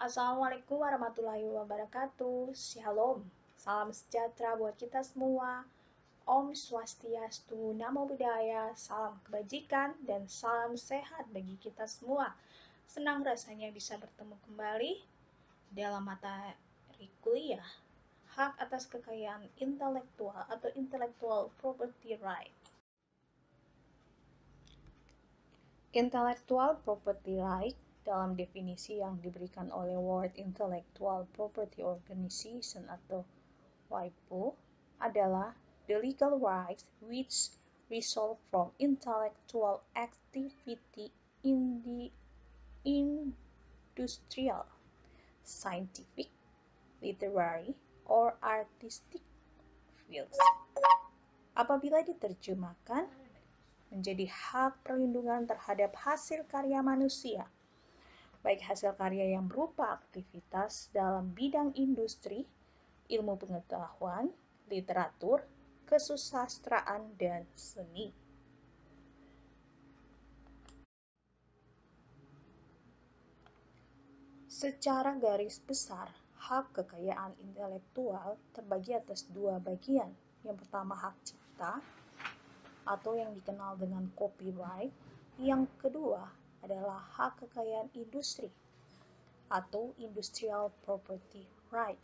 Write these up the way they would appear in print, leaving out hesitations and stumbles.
Assalamualaikum warahmatullahi wabarakatuh. Shalom. Salam sejahtera buat kita semua. Om Swastiastu, Namo Buddhaya, salam kebajikan dan salam sehat bagi kita semua. Senang rasanya bisa bertemu kembali dalam materi kuliah hak atas kekayaan intelektual atau intellectual property right. Intellectual property right dalam definisi yang diberikan oleh World Intellectual Property Organization atau WIPO adalah the legal rights which result from intellectual activity in the industrial, scientific, literary, or artistic fields. Apabila diterjemahkan menjadi hak perlindungan terhadap hasil karya manusia, baik hasil karya yang berupa aktivitas dalam bidang industri, ilmu pengetahuan, literatur, kesusastraan, dan seni. Secara garis besar, hak kekayaan intelektual terbagi atas dua bagian. Yang pertama hak cipta, atau yang dikenal dengan copyright. Yang kedua adalah hak kekayaan industri, atau industrial property right.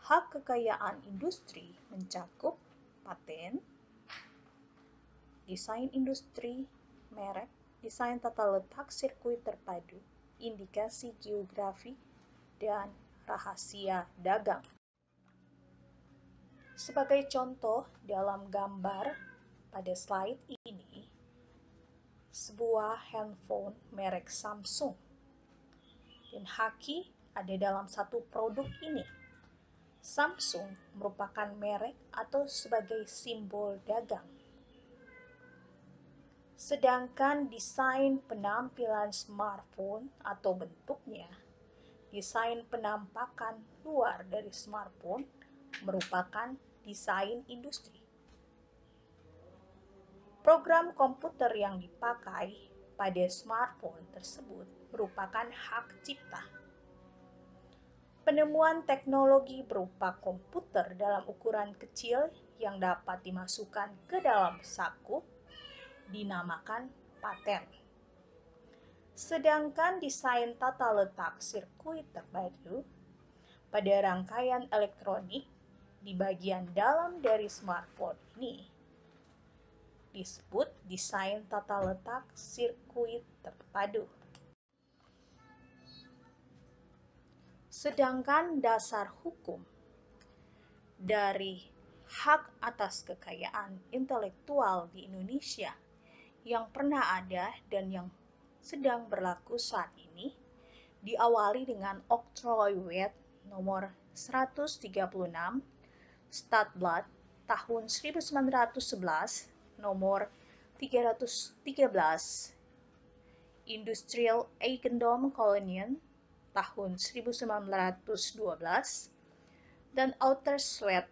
Hak kekayaan industri mencakup paten, desain industri, merek, desain tata letak sirkuit terpadu, indikasi geografi, dan rahasia dagang. Sebagai contoh dalam gambar pada slide ini, sebuah handphone merek Samsung. Dan Haki ada dalam satu produk ini. Samsung merupakan merek atau sebagai simbol dagang. Sedangkan desain penampilan smartphone atau bentuknya, desain penampakan luar dari smartphone merupakan desain industri. Program komputer yang dipakai pada smartphone tersebut merupakan hak cipta. Penemuan teknologi berupa komputer dalam ukuran kecil yang dapat dimasukkan ke dalam saku dinamakan paten. Sedangkan desain tata letak sirkuit terpadu pada rangkaian elektronik di bagian dalam dari smartphone ini disebut desain tata letak sirkuit terpadu. Sedangkan dasar hukum dari hak atas kekayaan intelektual di Indonesia yang pernah ada dan yang sedang berlaku saat ini diawali dengan Oktroy Wet nomor 136 Stadblad tahun 1911 nomor 313 Industrial Eigendom Kolonien tahun 1912 dan Outersled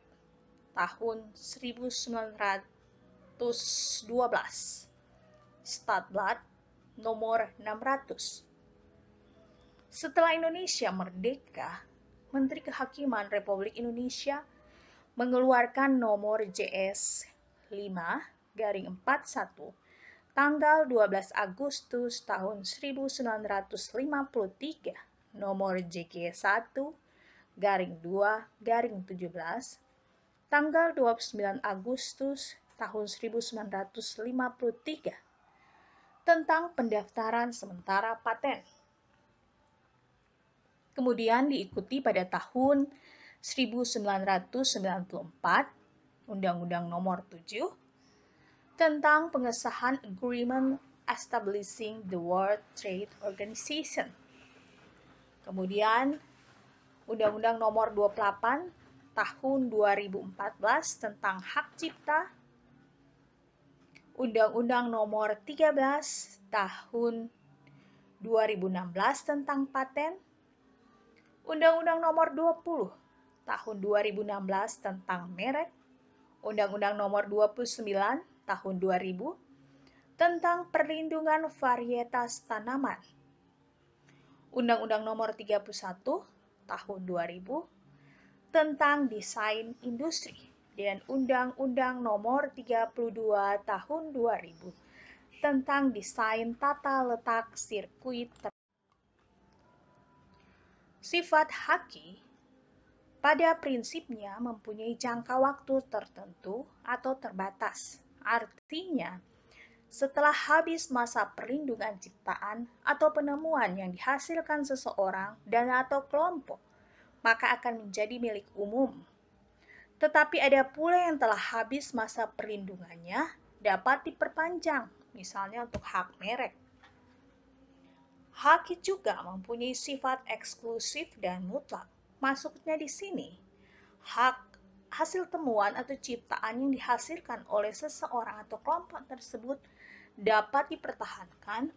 tahun 1912 Stadblad nomor 600. Setelah Indonesia merdeka, Menteri Kehakiman Republik Indonesia mengeluarkan nomor JS 5/41 tanggal 12 Agustus tahun 1953 nomor JG 1/2/17 tanggal 29 Agustus tahun 1953 tentang pendaftaran sementara paten. Kemudian diikuti pada tahun 1994 Undang-Undang Nomor 7 tentang pengesahan Agreement Establishing the World Trade Organization. Kemudian Undang-Undang Nomor 28 Tahun 2014 tentang hak cipta, Undang-Undang Nomor 13 Tahun 2016 tentang paten, Undang-Undang Nomor 20 Tahun 2016 tentang merek, Undang-Undang Nomor 29 Tahun 2000 tentang perlindungan varietas tanaman, Undang-Undang Nomor 31 Tahun 2000 tentang Desain Industri, dan Undang-Undang Nomor 32 Tahun 2000 tentang Desain Tata Letak Sirkuit. Sifat haki pada prinsipnya mempunyai jangka waktu tertentu atau terbatas. Artinya, setelah habis masa perlindungan ciptaan atau penemuan yang dihasilkan seseorang dan atau kelompok, maka akan menjadi milik umum. Tetapi ada pula yang telah habis masa perlindungannya dapat diperpanjang, misalnya untuk hak merek. Hak juga mempunyai sifat eksklusif dan mutlak. Maksudnya di sini, hak hasil temuan atau ciptaan yang dihasilkan oleh seseorang atau kelompok tersebut dapat dipertahankan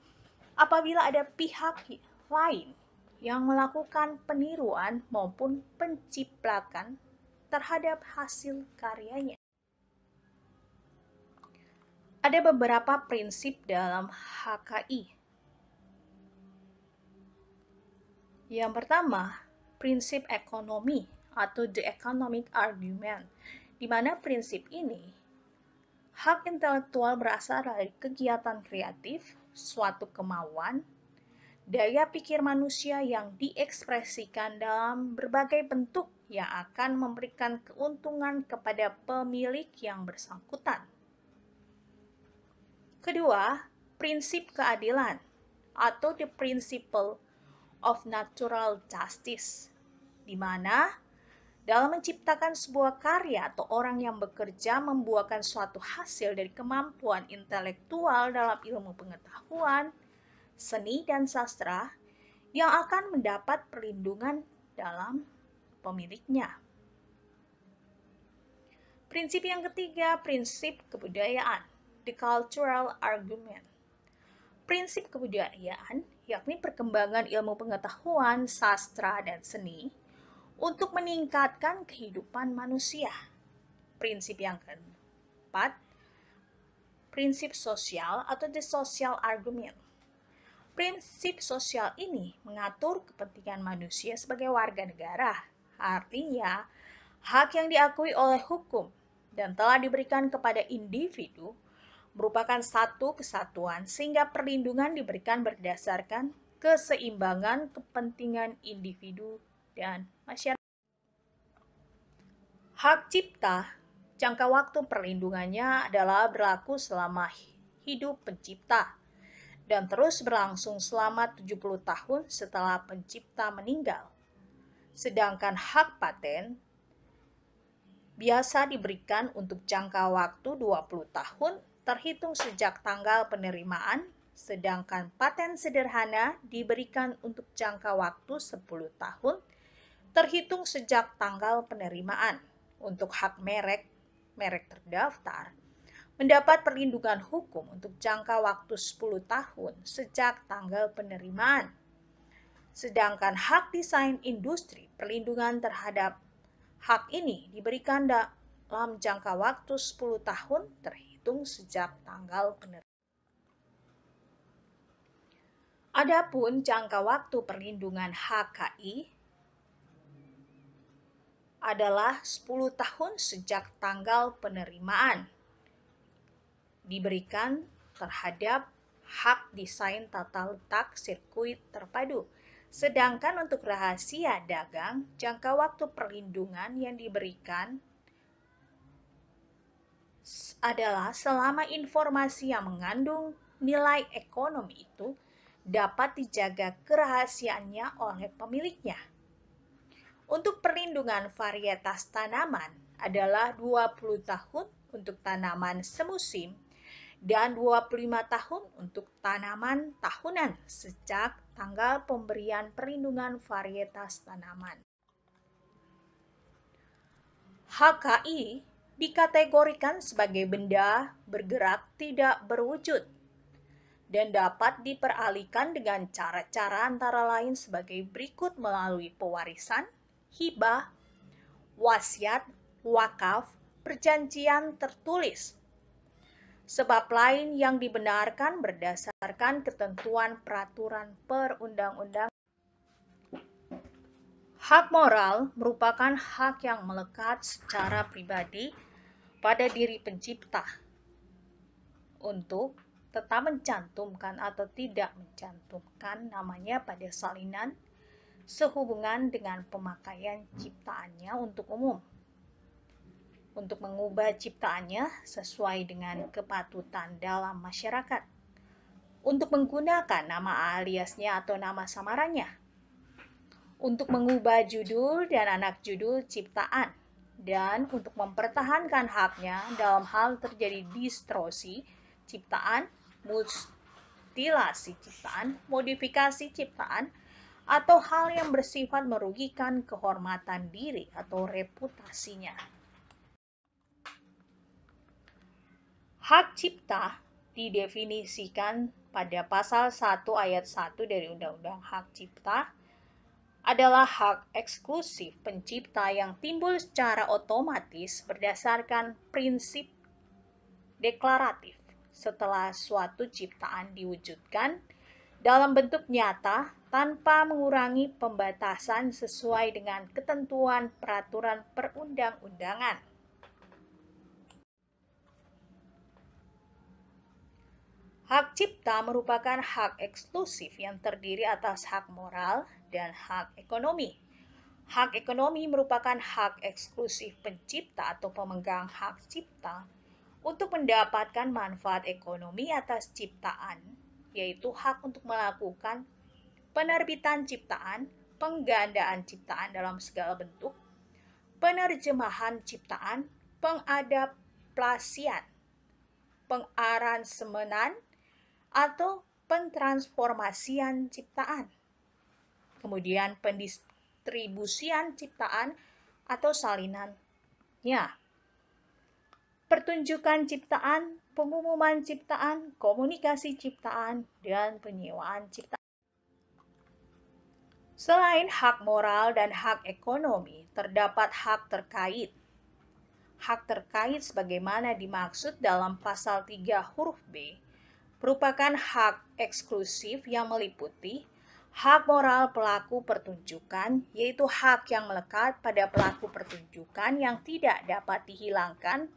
apabila ada pihak lain yang melakukan peniruan maupun penciplakan terhadap hasil karyanya. Ada beberapa prinsip dalam HKI. Yang pertama, prinsip ekonomi atau the economic argument, di mana prinsip ini hak intelektual berasal dari kegiatan kreatif, suatu kemauan, daya pikir manusia yang diekspresikan dalam berbagai bentuk yang akan memberikan keuntungan kepada pemilik yang bersangkutan. Kedua, prinsip keadilan atau the principle of natural justice, di mana dalam menciptakan sebuah karya atau orang yang bekerja membuahkan suatu hasil dari kemampuan intelektual dalam ilmu pengetahuan, seni, dan sastra yang akan mendapat perlindungan dalam pemiliknya. Prinsip yang ketiga, prinsip kebudayaan, the cultural argument. Prinsip kebudayaan yakni perkembangan ilmu pengetahuan, sastra, dan seni untuk meningkatkan kehidupan manusia. Prinsip yang keempat, prinsip sosial atau the social argument. Prinsip sosial ini mengatur kepentingan manusia sebagai warga negara. Artinya, hak yang diakui oleh hukum dan telah diberikan kepada individu merupakan satu kesatuan sehingga perlindungan diberikan berdasarkan keseimbangan kepentingan individu dan masyarakat. Hak cipta, jangka waktu perlindungannya adalah berlaku selama hidup pencipta dan terus berlangsung selama 70 tahun setelah pencipta meninggal. Sedangkan hak paten biasa diberikan untuk jangka waktu 20 tahun terhitung sejak tanggal penerimaan, sedangkan paten sederhana diberikan untuk jangka waktu 10 tahun terhitung sejak tanggal penerimaan. Untuk hak merek terdaftar mendapat perlindungan hukum untuk jangka waktu 10 tahun sejak tanggal penerimaan. Sedangkan hak desain industri, perlindungan terhadap hak ini diberikan dalam jangka waktu 10 tahun terhitung sejak tanggal penerimaan. Adapun jangka waktu perlindungan HKI adalah 10 tahun sejak tanggal penerimaan diberikan terhadap hak desain tata letak sirkuit terpadu. Sedangkan untuk rahasia dagang, jangka waktu perlindungan yang diberikan adalah selama informasi yang mengandung nilai ekonomi itu dapat dijaga kerahasiaannya oleh pemiliknya. Untuk perlindungan varietas tanaman adalah 20 tahun untuk tanaman semusim dan 25 tahun untuk tanaman tahunan sejak tanggal pemberian perlindungan varietas tanaman. HKI dikategorikan sebagai benda bergerak tidak berwujud dan dapat diperalihkan dengan cara-cara antara lain sebagai berikut melalui pewarisan, hibah, wasiat, wakaf, perjanjian tertulis. Sebab lain yang dibenarkan berdasarkan ketentuan peraturan perundang-undangan. Hak moral merupakan hak yang melekat secara pribadi pada diri pencipta untuk tetap mencantumkan atau tidak mencantumkan namanya pada salinan sehubungan dengan pemakaian ciptaannya untuk umum, untuk mengubah ciptaannya sesuai dengan kepatutan dalam masyarakat, untuk menggunakan nama aliasnya atau nama samarannya, untuk mengubah judul dan anak judul ciptaan, dan untuk mempertahankan haknya dalam hal terjadi distorsi ciptaan, mutilasi ciptaan, modifikasi ciptaan, atau hal yang bersifat merugikan kehormatan diri atau reputasinya. Hak cipta didefinisikan pada pasal 1 ayat 1 dari Undang-Undang Hak Cipta adalah hak eksklusif pencipta yang timbul secara otomatis berdasarkan prinsip deklaratif setelah suatu ciptaan diwujudkan dalam bentuk nyata tanpa mengurangi pembatasan sesuai dengan ketentuan peraturan perundang-undangan. Hak cipta merupakan hak eksklusif yang terdiri atas hak moral dan hak ekonomi. Hak ekonomi merupakan hak eksklusif pencipta atau pemegang hak cipta untuk mendapatkan manfaat ekonomi atas ciptaan, yaitu hak untuk melakukan penerbitan ciptaan, penggandaan ciptaan dalam segala bentuk, penerjemahan ciptaan, pengadaptasian, pengaransemenan, atau pentransformasian ciptaan. Kemudian pendistribusian ciptaan atau salinannya. Pertunjukan ciptaan, pengumuman ciptaan, komunikasi ciptaan, dan penyewaan ciptaan. Selain hak moral dan hak ekonomi, terdapat hak terkait. Hak terkait sebagaimana dimaksud dalam pasal 3 huruf B merupakan hak eksklusif yang meliputi hak moral pelaku pertunjukan, yaitu hak yang melekat pada pelaku pertunjukan yang tidak dapat dihilangkan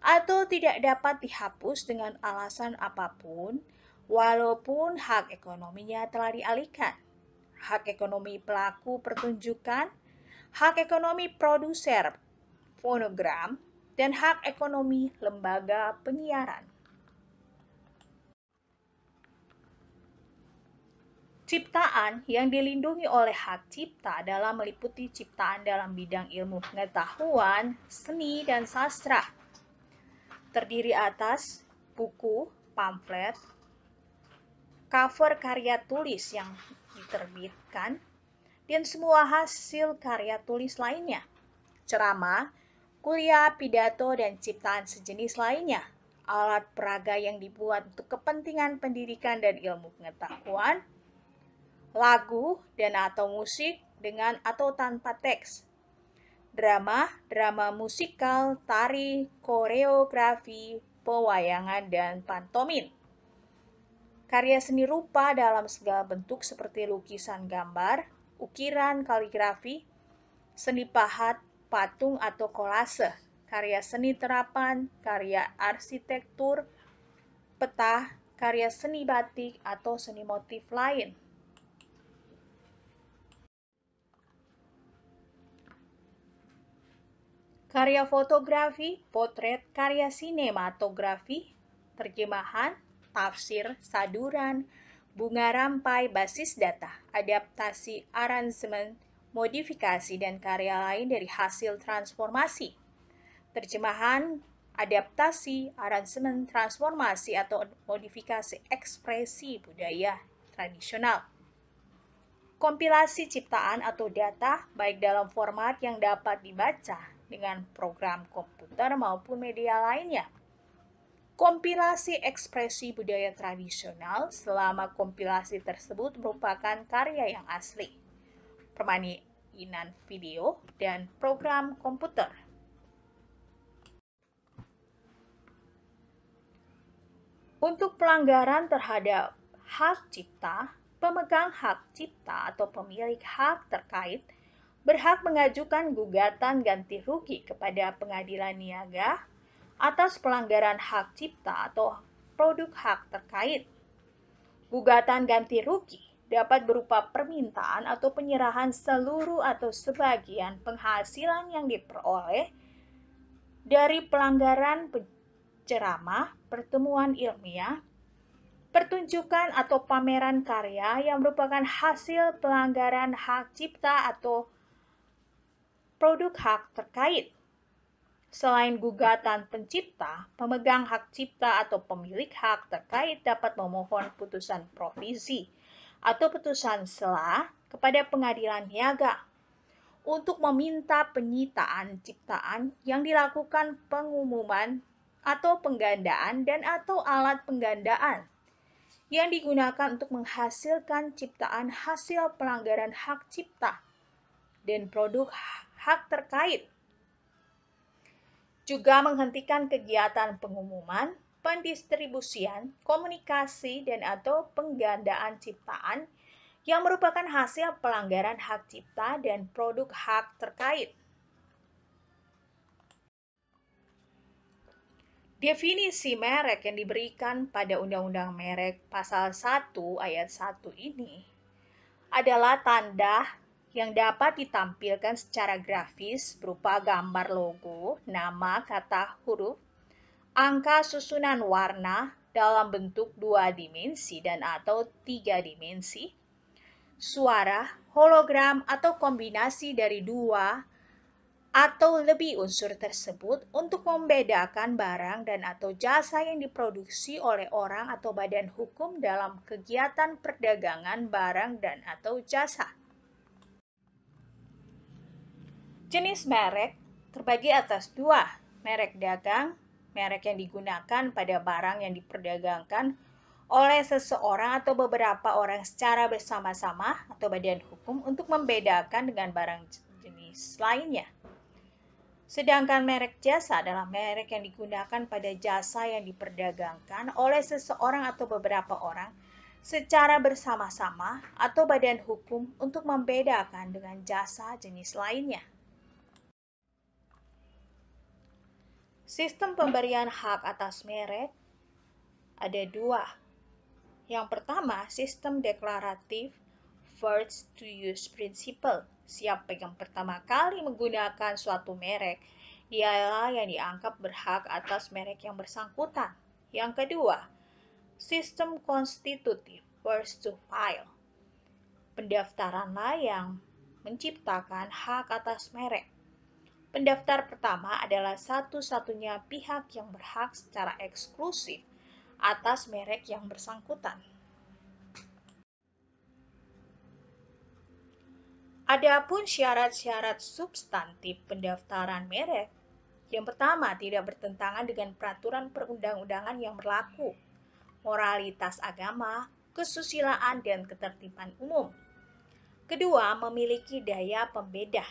atau tidak dapat dihapus dengan alasan apapun, walaupun hak ekonominya telah dialihkan. Hak ekonomi pelaku pertunjukan, hak ekonomi produser fonogram, dan hak ekonomi lembaga penyiaran. Ciptaan yang dilindungi oleh hak cipta adalah meliputi ciptaan dalam bidang ilmu pengetahuan, seni, dan sastra. Terdiri atas buku, pamflet, cover karya tulis yang diterbitkan, dan semua hasil karya tulis lainnya, ceramah, kuliah, pidato, dan ciptaan sejenis lainnya, alat peraga yang dibuat untuk kepentingan pendidikan dan ilmu pengetahuan, lagu dan atau musik dengan atau tanpa teks, drama, drama musikal, tari, koreografi, pewayangan, dan pantomim. Karya seni rupa dalam segala bentuk seperti lukisan gambar, ukiran, kaligrafi, seni pahat, patung atau kolase, karya seni terapan, karya arsitektur, peta, karya seni batik, atau seni motif lain. Karya fotografi, potret, karya sinematografi, terjemahan, tafsir, saduran, bunga rampai, basis data, adaptasi, aransemen, modifikasi, dan karya lain dari hasil transformasi. Terjemahan, adaptasi, aransemen, transformasi, atau modifikasi ekspresi budaya tradisional. Kompilasi ciptaan atau data, baik dalam format yang dapat dibaca dengan program komputer maupun media lainnya. Kompilasi ekspresi budaya tradisional selama kompilasi tersebut merupakan karya yang asli, permainan video, dan program komputer. Untuk pelanggaran terhadap hak cipta, pemegang hak cipta atau pemilik hak terkait berhak mengajukan gugatan ganti rugi kepada pengadilan niaga atas pelanggaran hak cipta atau produk hak terkait. Gugatan ganti rugi dapat berupa permintaan atau penyerahan seluruh atau sebagian penghasilan yang diperoleh dari pelanggaran ceramah, pertemuan ilmiah, pertunjukan atau pameran karya yang merupakan hasil pelanggaran hak cipta atau produk hak terkait. Selain gugatan pencipta, pemegang hak cipta atau pemilik hak terkait dapat memohon putusan provisi atau putusan sela kepada pengadilan niaga untuk meminta penyitaan ciptaan yang dilakukan pengumuman atau penggandaan dan atau alat penggandaan yang digunakan untuk menghasilkan ciptaan hasil pelanggaran hak cipta dan produk hak terkait. Juga menghentikan kegiatan pengumuman, pendistribusian, komunikasi, dan atau penggandaan ciptaan yang merupakan hasil pelanggaran hak cipta dan produk hak terkait. Definisi merek yang diberikan pada Undang-Undang Merek Pasal 1 Ayat 1 ini adalah tanda yang dapat ditampilkan secara grafis berupa gambar logo, nama, kata, huruf, angka susunan warna dalam bentuk 2 dimensi dan atau 3 dimensi, suara, hologram atau kombinasi dari 2 atau lebih unsur tersebut untuk membedakan barang dan atau jasa yang diproduksi oleh orang atau badan hukum dalam kegiatan perdagangan barang dan atau jasa. Jenis merek terbagi atas 2, merek dagang, merek yang digunakan pada barang yang diperdagangkan oleh seseorang atau beberapa orang secara bersama-sama atau badan hukum untuk membedakan dengan barang jenis lainnya. Sedangkan merek jasa adalah merek yang digunakan pada jasa yang diperdagangkan oleh seseorang atau beberapa orang secara bersama-sama atau badan hukum untuk membedakan dengan jasa jenis lainnya. Sistem pemberian hak atas merek ada 2. Yang pertama, sistem deklaratif first to use principle. Siapa yang pertama kali menggunakan suatu merek ialah yang dianggap berhak atas merek yang bersangkutan. Yang kedua, sistem konstitutif first to file. Pendaftaranlah yang menciptakan hak atas merek. Pendaftar pertama adalah satu-satunya pihak yang berhak secara eksklusif atas merek yang bersangkutan. Adapun syarat-syarat substantif pendaftaran merek, yang pertama tidak bertentangan dengan peraturan perundang-undangan yang berlaku, moralitas agama, kesusilaan, dan ketertiban umum. Kedua, memiliki daya pembeda.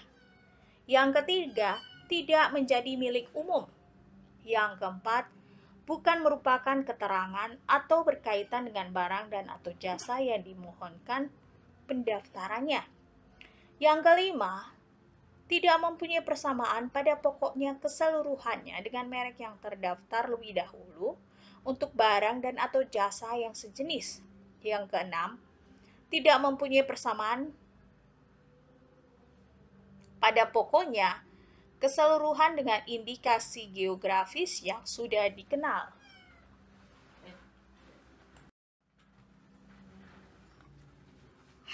Yang ketiga, tidak menjadi milik umum. Yang keempat, bukan merupakan keterangan atau berkaitan dengan barang dan atau jasa yang dimohonkan pendaftarannya. Yang kelima, tidak mempunyai persamaan pada pokoknya keseluruhannya dengan merek yang terdaftar lebih dahulu untuk barang dan atau jasa yang sejenis. Yang keenam, tidak mempunyai persamaan pada pokoknya keseluruhan dengan indikasi geografis yang sudah dikenal.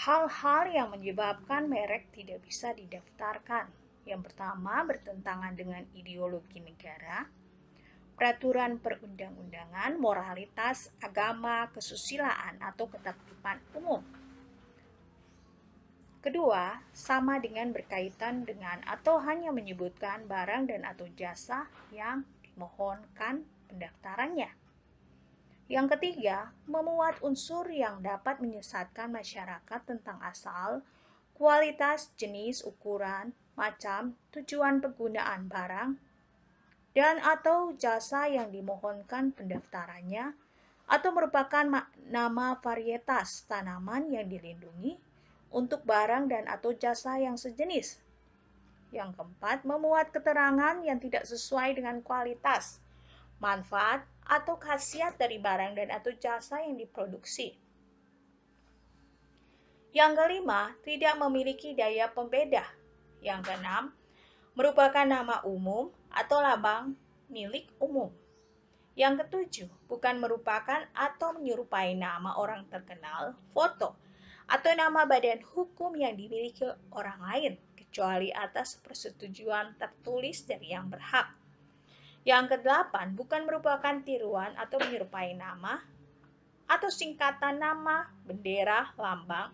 Hal-hal yang menyebabkan merek tidak bisa didaftarkan. Yang pertama, bertentangan dengan ideologi negara, peraturan perundang-undangan, moralitas, agama, kesusilaan, atau ketertiban umum. Kedua, sama dengan berkaitan dengan atau hanya menyebutkan barang dan atau jasa yang dimohonkan pendaftarannya. Yang ketiga, memuat unsur yang dapat menyesatkan masyarakat tentang asal, kualitas, jenis, ukuran, macam, tujuan penggunaan barang, dan atau jasa yang dimohonkan pendaftarannya, atau merupakan nama varietas tanaman yang dilindungi untuk barang dan atau jasa yang sejenis, Yang keempat, memuat keterangan yang tidak sesuai dengan kualitas, manfaat, atau khasiat dari barang dan atau jasa yang diproduksi. Yang kelima, tidak memiliki daya pembeda. Yang keenam, merupakan nama umum atau lambang milik umum. Yang ketujuh, bukan merupakan atau menyerupai nama orang terkenal, foto, atau nama badan hukum yang dimiliki orang lain, kecuali atas persetujuan tertulis dari yang berhak. Yang kedelapan, bukan merupakan tiruan atau menyerupai nama, atau singkatan nama, bendera, lambang,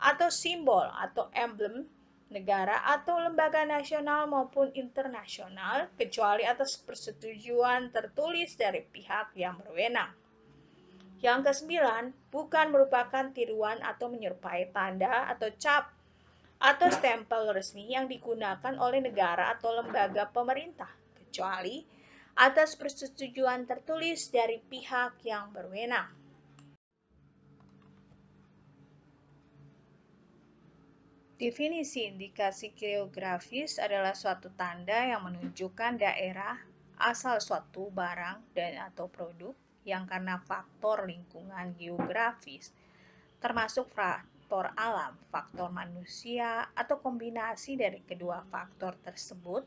atau simbol atau emblem negara atau lembaga nasional maupun internasional, kecuali atas persetujuan tertulis dari pihak yang berwenang. Yang kesembilan, bukan merupakan tiruan atau menyerupai tanda atau cap atau stempel resmi yang digunakan oleh negara atau lembaga pemerintah, kecuali atas persetujuan tertulis dari pihak yang berwenang. Definisi indikasi geografis adalah suatu tanda yang menunjukkan daerah asal suatu barang dan atau produk yang karena faktor lingkungan geografis, termasuk faktor alam, faktor manusia, atau kombinasi dari kedua faktor tersebut,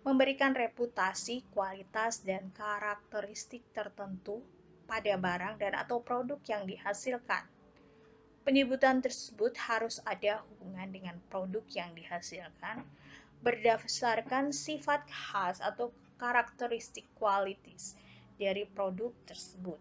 memberikan reputasi, kualitas, dan karakteristik tertentu pada barang dan atau produk yang dihasilkan. Penyebutan tersebut harus ada hubungan dengan produk yang dihasilkan berdasarkan sifat khas atau karakteristik kualitas dari produk tersebut.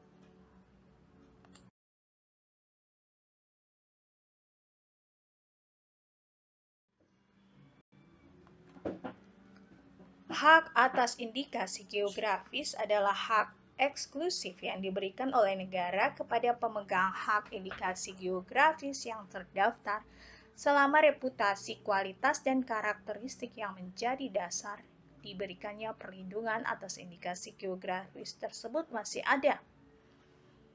Hak atas indikasi geografis adalah hak eksklusif yang diberikan oleh negara kepada pemegang hak indikasi geografis yang terdaftar selama reputasi, kualitas, dan karakteristik yang menjadi dasar diberikannya perlindungan atas indikasi geografis tersebut masih ada.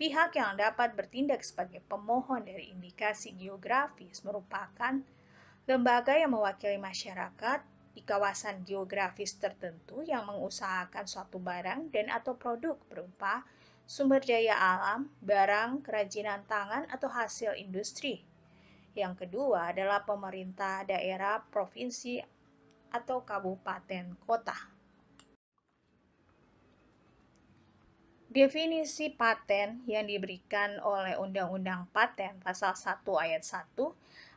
Pihak yang dapat bertindak sebagai pemohon dari indikasi geografis merupakan lembaga yang mewakili masyarakat di kawasan geografis tertentu yang mengusahakan suatu barang dan atau produk berupa sumber daya alam, barang, kerajinan tangan, atau hasil industri. Yang kedua adalah pemerintah daerah, provinsi, atau kabupaten kota. Definisi paten yang diberikan oleh Undang-Undang Paten Pasal 1 Ayat 1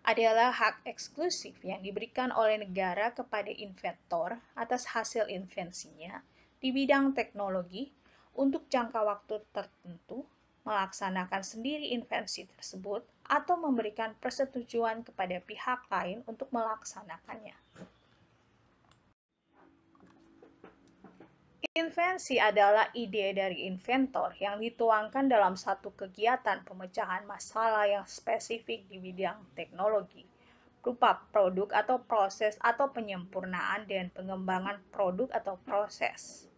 adalah hak eksklusif yang diberikan oleh negara kepada inventor atas hasil invensinya di bidang teknologi untuk jangka waktu tertentu, melaksanakan sendiri invensi tersebut, atau memberikan persetujuan kepada pihak lain untuk melaksanakannya. Invensi adalah ide dari inventor yang dituangkan dalam satu kegiatan pemecahan masalah yang spesifik di bidang teknologi, berupa produk atau proses atau penyempurnaan dan pengembangan produk atau proses.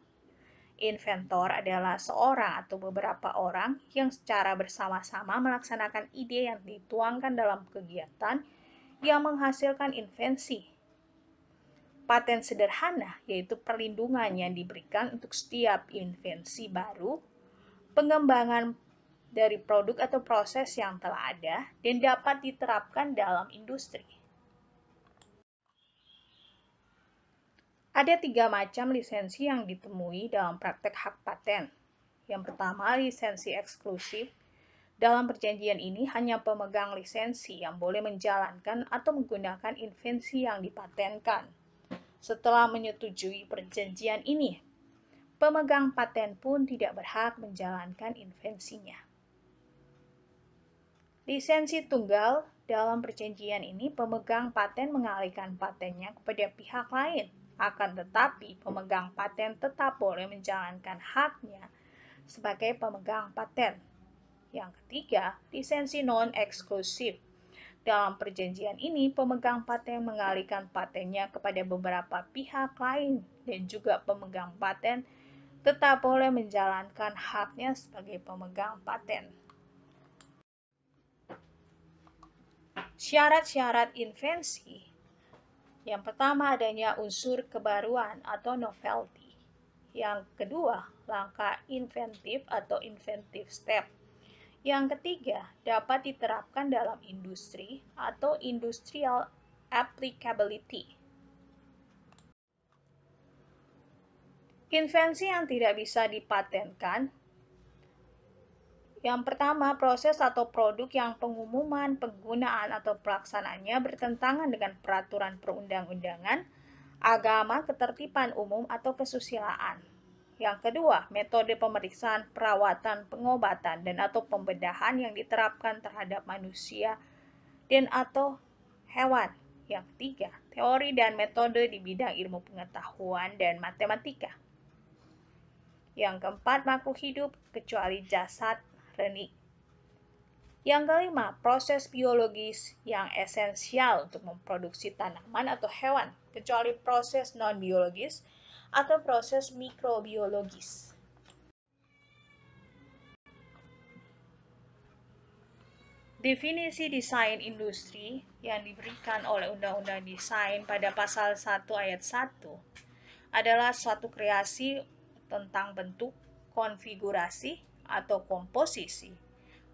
Inventor adalah seorang atau beberapa orang yang secara bersama-sama melaksanakan ide yang dituangkan dalam kegiatan yang menghasilkan invensi. Paten sederhana yaitu perlindungan yang diberikan untuk setiap invensi baru, pengembangan dari produk atau proses yang telah ada dan dapat diterapkan dalam industri. Ada 3 macam lisensi yang ditemui dalam praktek hak paten. Yang pertama, lisensi eksklusif. Dalam perjanjian ini, hanya pemegang lisensi yang boleh menjalankan atau menggunakan invensi yang dipatenkan. Setelah menyetujui perjanjian ini, pemegang paten pun tidak berhak menjalankan invensinya. Lisensi tunggal. Dalam perjanjian ini, pemegang paten mengalihkan patennya kepada pihak lain. Akan tetapi, pemegang paten tetap boleh menjalankan haknya sebagai pemegang paten. Yang ketiga, lisensi non-eksklusif. Dalam perjanjian ini, pemegang paten mengalihkan patennya kepada beberapa pihak lain dan juga pemegang paten tetap boleh menjalankan haknya sebagai pemegang paten. Syarat-syarat invensi Yang pertama, adanya unsur kebaruan atau novelty. Yang kedua, langkah inventif atau inventive step. Yang ketiga, dapat diterapkan dalam industri atau industrial applicability. Invensi yang tidak bisa dipatenkan. Yang pertama, proses atau produk yang pengumuman, penggunaan, atau pelaksanaannya bertentangan dengan peraturan perundang-undangan, agama, ketertiban umum, atau kesusilaan. Yang kedua, metode pemeriksaan, perawatan, pengobatan, dan atau pembedahan yang diterapkan terhadap manusia dan atau hewan. Yang ketiga, teori dan metode di bidang ilmu pengetahuan dan matematika. Yang keempat, makhluk hidup kecuali jasad renik. Yang kelima, proses biologis yang esensial untuk memproduksi tanaman atau hewan, kecuali proses non-biologis atau proses mikrobiologis. Definisi desain industri yang diberikan oleh Undang-Undang Desain pada pasal 1 ayat 1 adalah suatu kreasi tentang bentuk, konfigurasi, atau komposisi,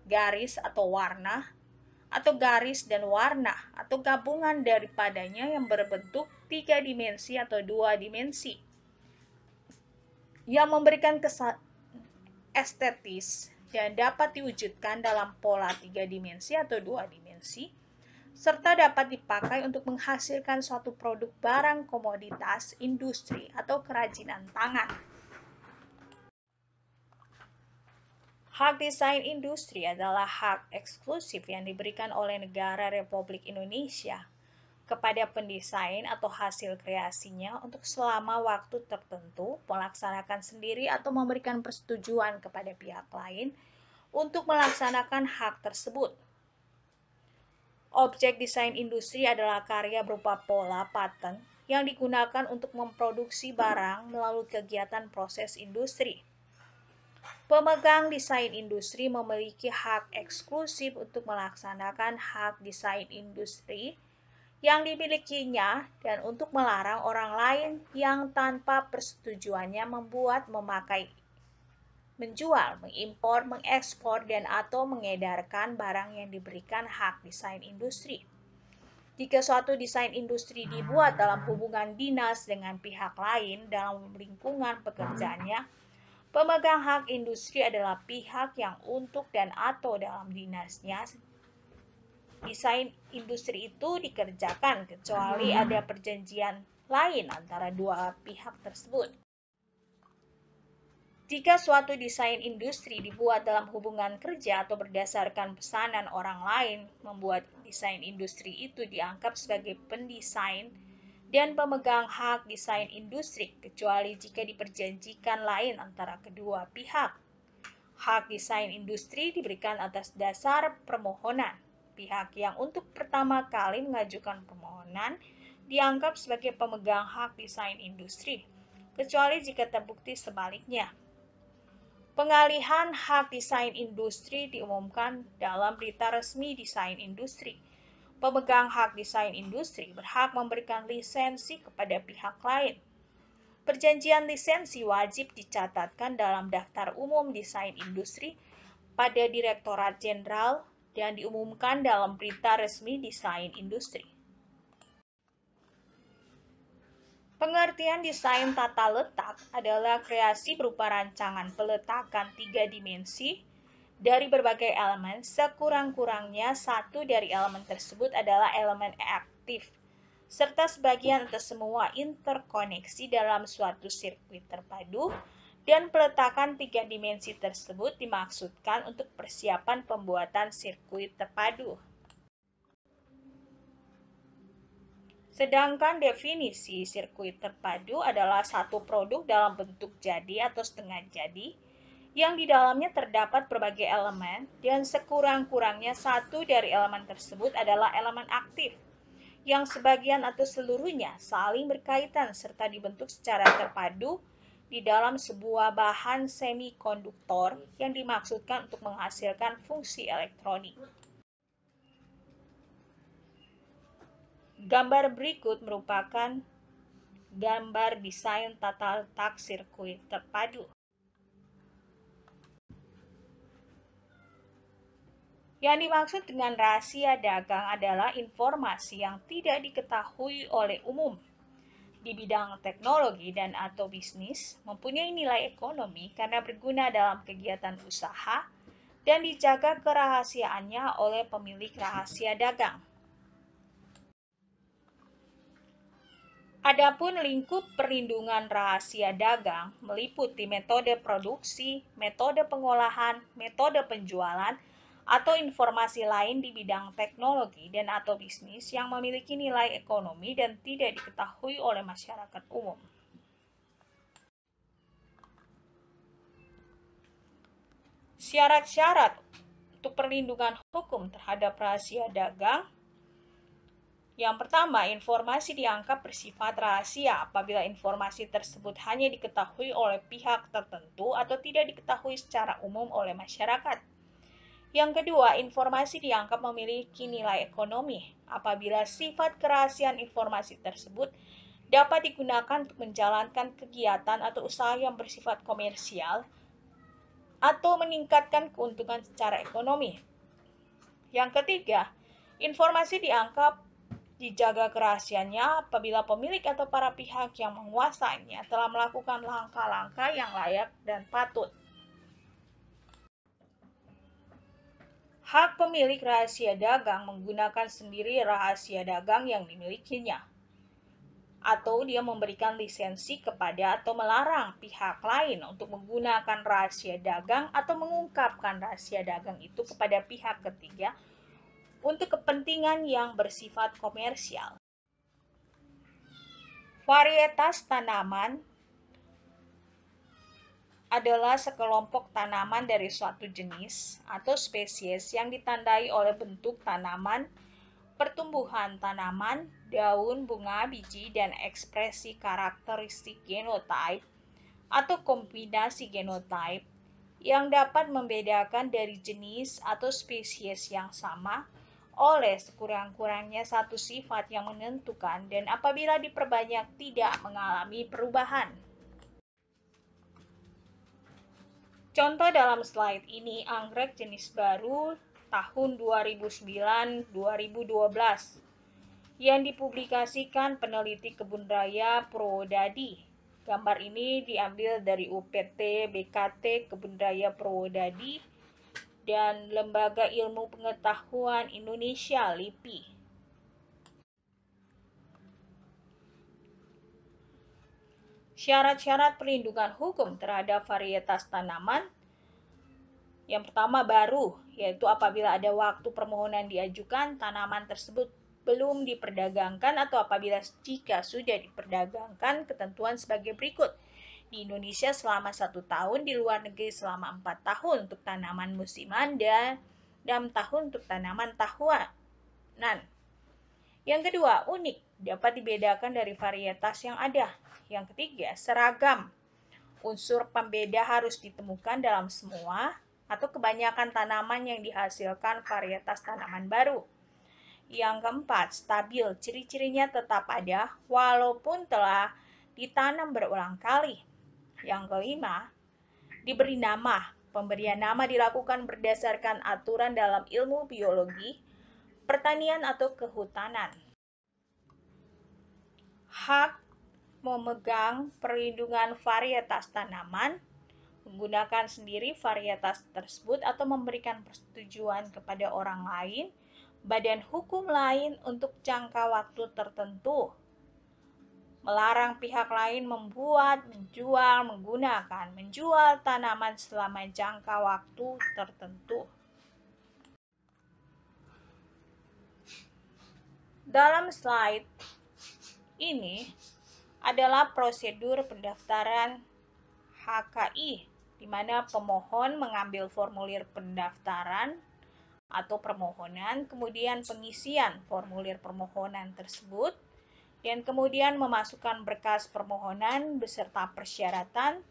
garis atau warna, atau garis dan warna, atau gabungan daripadanya yang berbentuk 3 dimensi atau 2 dimensi, yang memberikan kesan estetis dan dapat diwujudkan dalam pola 3 dimensi atau 2 dimensi, serta dapat dipakai untuk menghasilkan suatu produk barang komoditas, industri, atau kerajinan tangan. Hak desain industri adalah hak eksklusif yang diberikan oleh negara Republik Indonesia kepada pendesain atau hasil kreasinya untuk selama waktu tertentu melaksanakan sendiri atau memberikan persetujuan kepada pihak lain untuk melaksanakan hak tersebut. Objek desain industri adalah karya berupa pola pattern yang digunakan untuk memproduksi barang melalui kegiatan proses industri. Pemegang desain industri memiliki hak eksklusif untuk melaksanakan hak desain industri yang dimilikinya dan untuk melarang orang lain yang tanpa persetujuannya membuat, memakai, menjual, mengimpor, mengekspor, dan atau mengedarkan barang yang diberikan hak desain industri. Jika suatu desain industri dibuat dalam hubungan dinas dengan pihak lain dalam lingkungan pekerjaannya, pemegang hak industri adalah pihak yang untuk dan atau dalam dinasnya desain industri itu dikerjakan kecuali ada perjanjian lain antara dua pihak tersebut. Jika suatu desain industri dibuat dalam hubungan kerja atau berdasarkan pesanan orang lain, membuat desain industri itu dianggap sebagai pendesain dan pemegang hak desain industri, kecuali jika diperjanjikan lain antara kedua pihak. Hak desain industri diberikan atas dasar permohonan. Pihak yang untuk pertama kali mengajukan permohonan dianggap sebagai pemegang hak desain industri, kecuali jika terbukti sebaliknya. Pengalihan hak desain industri diumumkan dalam berita resmi desain industri. Pemegang hak desain industri berhak memberikan lisensi kepada pihak lain. Perjanjian lisensi wajib dicatatkan dalam daftar umum desain industri pada Direktorat Jenderal dan diumumkan dalam berita resmi desain industri. Pengertian desain tata letak adalah kreasi berupa rancangan peletakan 3 dimensi dari berbagai elemen, sekurang-kurangnya satu dari elemen tersebut adalah elemen aktif, serta sebagian atau semua interkoneksi dalam suatu sirkuit terpadu, dan peletakan 3 dimensi tersebut dimaksudkan untuk persiapan pembuatan sirkuit terpadu. Sedangkan definisi sirkuit terpadu adalah satu produk dalam bentuk jadi atau setengah jadi, yang di dalamnya terdapat berbagai elemen, dan sekurang-kurangnya satu dari elemen tersebut adalah elemen aktif, yang sebagian atau seluruhnya saling berkaitan serta dibentuk secara terpadu di dalam sebuah bahan semikonduktor yang dimaksudkan untuk menghasilkan fungsi elektronik. Gambar berikut merupakan gambar desain tata letak sirkuit terpadu. Yang dimaksud dengan rahasia dagang adalah informasi yang tidak diketahui oleh umum di bidang teknologi dan atau bisnis, mempunyai nilai ekonomi karena berguna dalam kegiatan usaha dan dijaga kerahasiaannya oleh pemilik rahasia dagang. Adapun lingkup perlindungan rahasia dagang meliputi metode produksi, metode pengolahan, metode penjualan, atau informasi lain di bidang teknologi dan atau bisnis yang memiliki nilai ekonomi dan tidak diketahui oleh masyarakat umum. Syarat-syarat untuk perlindungan hukum terhadap rahasia dagang. Yang pertama, informasi dianggap bersifat rahasia apabila informasi tersebut hanya diketahui oleh pihak tertentu atau tidak diketahui secara umum oleh masyarakat. Yang kedua, informasi dianggap memiliki nilai ekonomi apabila sifat kerahasiaan informasi tersebut dapat digunakan untuk menjalankan kegiatan atau usaha yang bersifat komersial atau meningkatkan keuntungan secara ekonomi. Yang ketiga, informasi dianggap dijaga kerahasiaannya apabila pemilik atau para pihak yang menguasainya telah melakukan langkah-langkah yang layak dan patut. Hak pemilik rahasia dagang menggunakan sendiri rahasia dagang yang dimilikinya, atau dia memberikan lisensi kepada atau melarang pihak lain untuk menggunakan rahasia dagang atau mengungkapkan rahasia dagang itu kepada pihak ketiga untuk kepentingan yang bersifat komersial. Varietas tanaman adalah sekelompok tanaman dari suatu jenis atau spesies yang ditandai oleh bentuk tanaman, pertumbuhan tanaman, daun, bunga, biji, dan ekspresi karakteristik genotype atau kombinasi genotype yang dapat membedakan dari jenis atau spesies yang sama oleh sekurang-kurangnya satu sifat yang menentukan dan apabila diperbanyak tidak mengalami perubahan. Contoh dalam slide ini anggrek jenis baru tahun 2009-2012 yang dipublikasikan peneliti kebun raya Purwodadi. Gambar ini diambil dari UPT BKT Kebun Raya Purwodadi dan Lembaga Ilmu Pengetahuan Indonesia LIPI. Syarat-syarat perlindungan hukum terhadap varietas tanaman. Yang pertama baru, yaitu apabila ada waktu permohonan diajukan, tanaman tersebut belum diperdagangkan atau apabila jika sudah diperdagangkan, ketentuan sebagai berikut. Di Indonesia selama 1 tahun, di luar negeri selama 4 tahun untuk tanaman musiman dan 6 tahun untuk tanaman tahunan. Yang kedua, unik, dapat dibedakan dari varietas yang ada. Yang ketiga, seragam. Unsur pembeda harus ditemukan dalam semua atau kebanyakan tanaman yang dihasilkan varietas tanaman baru. Yang keempat, stabil. Ciri-cirinya tetap ada walaupun telah ditanam berulang kali. Yang kelima, diberi nama. Pemberian nama dilakukan berdasarkan aturan dalam ilmu biologi, pertanian atau kehutanan. Hak memegang perlindungan varietas tanaman, menggunakan sendiri varietas tersebut atau memberikan persetujuan kepada orang lain, badan hukum lain untuk jangka waktu tertentu, melarang pihak lain membuat, menjual, menggunakan, menjual tanaman selama jangka waktu tertentu. Dalam slide ini adalah prosedur pendaftaran HKI, di mana pemohon mengambil formulir pendaftaran atau permohonan, kemudian pengisian formulir permohonan tersebut, dan kemudian memasukkan berkas permohonan beserta persyaratan.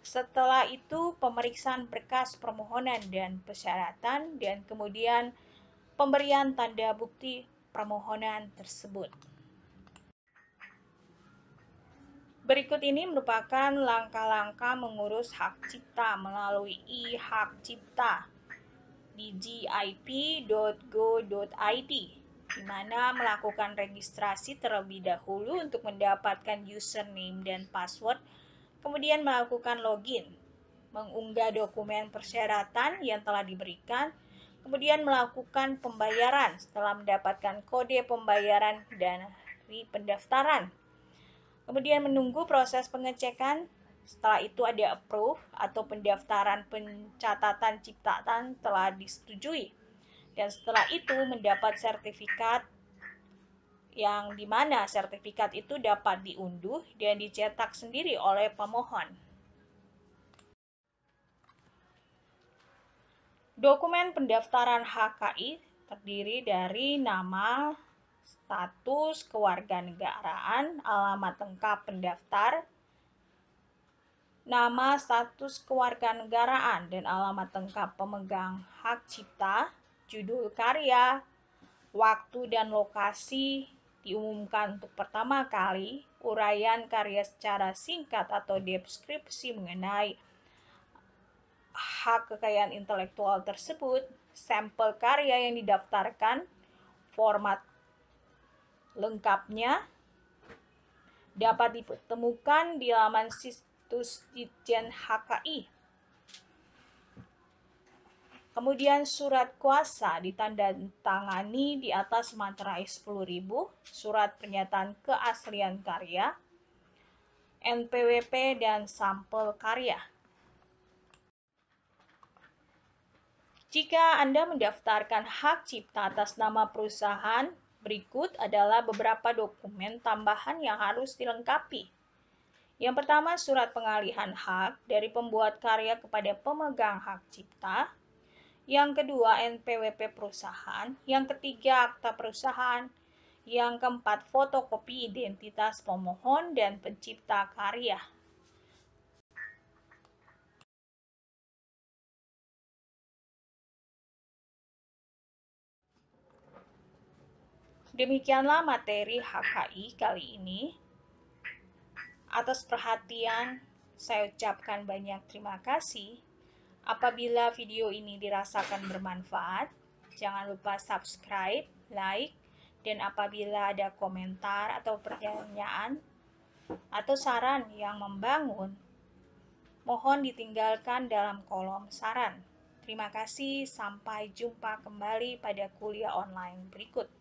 Setelah itu, pemeriksaan berkas permohonan dan persyaratan, dan kemudian pemberian tanda bukti permohonan tersebut. Berikut ini merupakan langkah-langkah mengurus hak cipta melalui e-hak cipta di gip.go.id, di mana melakukan registrasi terlebih dahulu untuk mendapatkan username dan password, kemudian melakukan login, mengunggah dokumen persyaratan yang telah diberikan, kemudian melakukan pembayaran setelah mendapatkan kode pembayaran dari pendaftaran. Kemudian menunggu proses pengecekan, setelah itu ada approve atau pendaftaran pencatatan ciptaan telah disetujui. Dan setelah itu mendapat sertifikat yang dimana sertifikat itu dapat diunduh dan dicetak sendiri oleh pemohon. Dokumen pendaftaran HKI terdiri dari nama, status kewarganegaraan, alamat lengkap pendaftar, nama, status kewarganegaraan, dan alamat lengkap pemegang hak cipta, judul karya, waktu dan lokasi diumumkan untuk pertama kali, uraian karya secara singkat atau deskripsi mengenai hak kekayaan intelektual tersebut, sampel karya yang didaftarkan, format lengkapnya dapat ditemukan di laman situs Ditjen HKI. Kemudian surat kuasa ditandatangani di atas materai 10.000, surat pernyataan keaslian karya, NPWP, dan sampel karya. Jika Anda mendaftarkan hak cipta atas nama perusahaan, berikut adalah beberapa dokumen tambahan yang harus dilengkapi. Yang pertama, surat pengalihan hak dari pembuat karya kepada pemegang hak cipta. Yang kedua, NPWP perusahaan. Yang ketiga, akta perusahaan. Yang keempat, fotokopi identitas pemohon dan pencipta karya. Demikianlah materi HKI kali ini. Atas perhatian, saya ucapkan banyak terima kasih. Apabila video ini dirasakan bermanfaat, jangan lupa subscribe, like, dan apabila ada komentar atau pertanyaan atau saran yang membangun, mohon ditinggalkan dalam kolom saran. Terima kasih, sampai jumpa kembali pada kuliah online berikut.